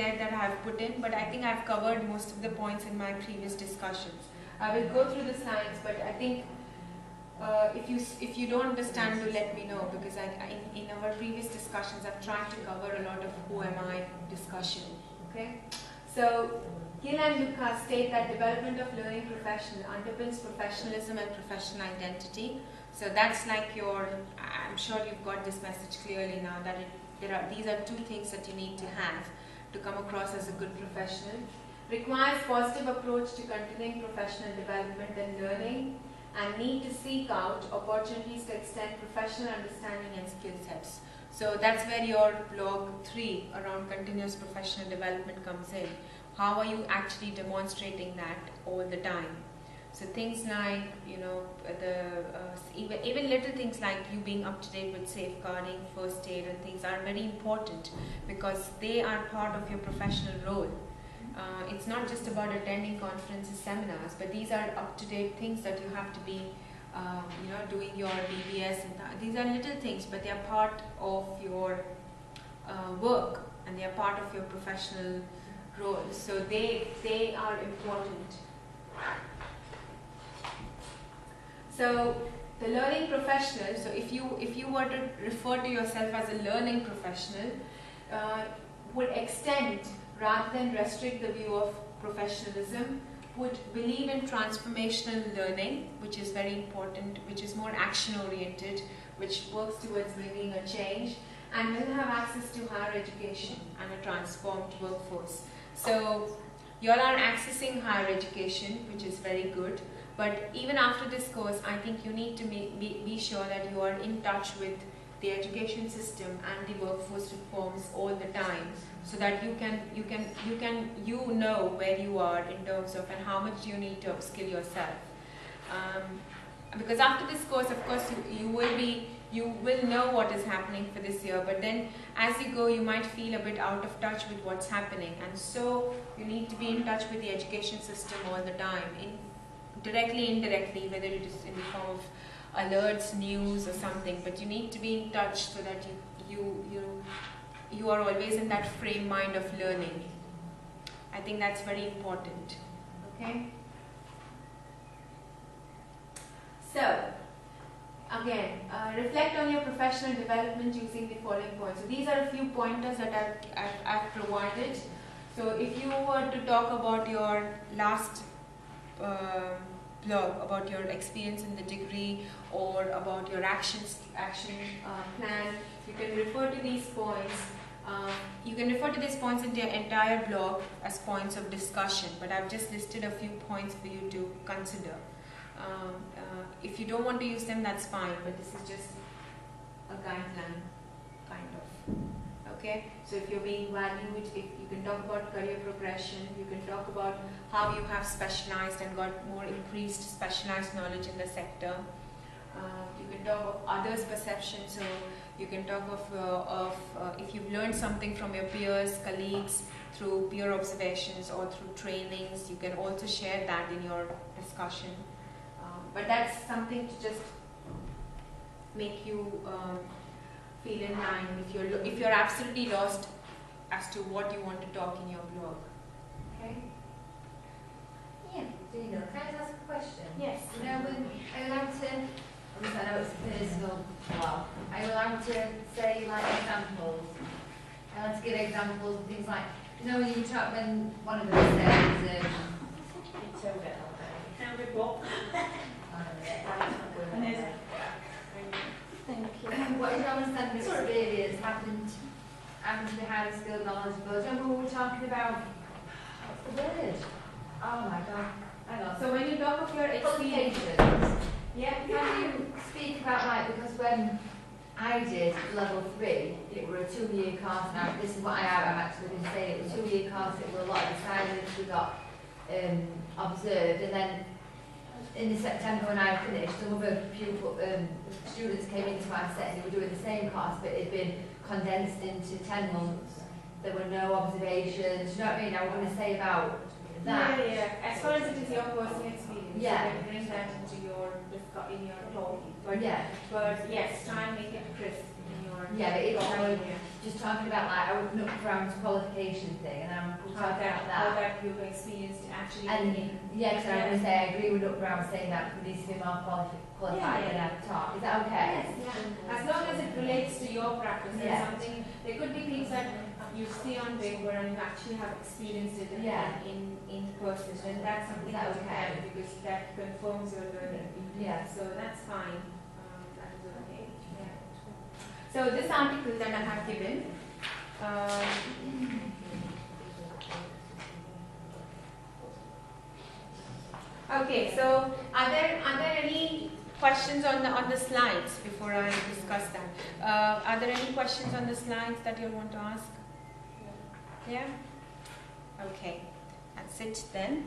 there that I have put in, but I think I've covered most of the points in my previous discussions. I will go through the slides, but I think if you don't understand, do let me know, because in our previous discussions I've tried to cover a lot of who am I discussion. Okay, so Gill and Lucas state that development of learning professional underpins professionalism and professional identity. So that's like your, I'm sure you've got this message clearly now, that these are two things that you need to have to come across as a good professional. Requires positive approach to continuing professional development and learning, and need to seek out opportunities to extend professional understanding and skill sets. So that's where your blog 3 around continuous professional development comes in. How are you actually demonstrating that all the time? So things like, you know, even little things like you being up to date with safeguarding, first aid and things are very important, because they are part of your professional role. It's not just about attending conferences, seminars, but these are up-to-date things that you have to be, you know, doing your DBS. And these are little things, but they are part of your work, and they are part of your professional role. So they are important. So the learning professional. So if you were to refer to yourself as a learning professional, would extend rather than restrict the view of professionalism, would believe in transformational learning, which is very important, which is more action-oriented, which works towards bringing a change, and will have access to higher education and a transformed workforce. So you all are accessing higher education, which is very good, but even after this course, I think you need to be sure that you are in touch with the education system and the workforce reforms all the time, so that you know where you are in terms of and how much you need to upskill yourself. Because after this course, of course, you will know what is happening for this year, but then as you go, you might feel a bit out of touch with what's happening, and so you need to be in touch with the education system all the time, directly, indirectly, whether it is in the form of alerts, news or something, but you need to be in touch so that you are always in that frame mind of learning. I think that's very important. Okay? So, again, reflect on your professional development using the following points. So these are a few pointers that I've provided. So if you were to talk about your last blog, about your experience in the degree, or about your action plan, you can refer to these points. You can refer to these points in the entire blog as points of discussion, but I've just listed a few points for you to consider. If you don't want to use them, that's fine, but this is just a guideline, kind of. Okay, so if you're being valued, if you can talk about career progression, you can talk about how you have specialized and got more increased specialized knowledge in the sector. You can talk of others' perceptions, so you can talk of if you've learned something from your peers, colleagues, through peer observations or through trainings, you can also share that in your discussion. But that's something to just make you feel in line if you're absolutely lost as to what you want to talk in your blog. Okay? Yeah, Dina, can I ask a question? Yes. You know, when are you allowed to, obviously I know it's personal, well, are you allowed to say like examples? Are you allowed to give examples and things like, you know, when you talk, when one of them says, It's over there. Can we walk? Thank you. what is your understanding of experience happened to be highly skilled, knowledgeable? Do you remember we were talking about, what's the word? Oh my god, hang on. So when you talk of your experience, Qualifications. yeah, Can you speak about like, because when I did level 3, it were a 2-year course. Now this is what I'm actually going to say. It was a 2-year course. It were a lot of assignments we got observed, and then in the September when I finished, some other students came into my set and they were doing the same course, but it had been condensed into 10 months. There were no observations. You know what I mean? I was going to say about that. Yeah. As far as it is your personal experience, Yeah. you can bring that into your talk. But Yeah. But yes, try and make it crisp in or Yeah, but it's how only you just talking about like our Nook Brown's qualification thing, and I'm talking about how that. that you've experienced actually And in yeah, because I was going to say I agree with Nook Brown saying that we need to be more qualified Yeah, than yeah. I've taught. Is that okay? as long as it relates to your practice and Yeah. something, there could be things that you see on paper and you actually have experienced it Yeah. in person, and that's something Is that that you okay? can, because that confirms your learning. Yeah. So that's fine. That is okay. Yeah. So this article that I have given. Okay, so are there any questions on the slides before I discuss that? Are there any questions on the slides that you want to ask? Yeah? Okay, that's it then.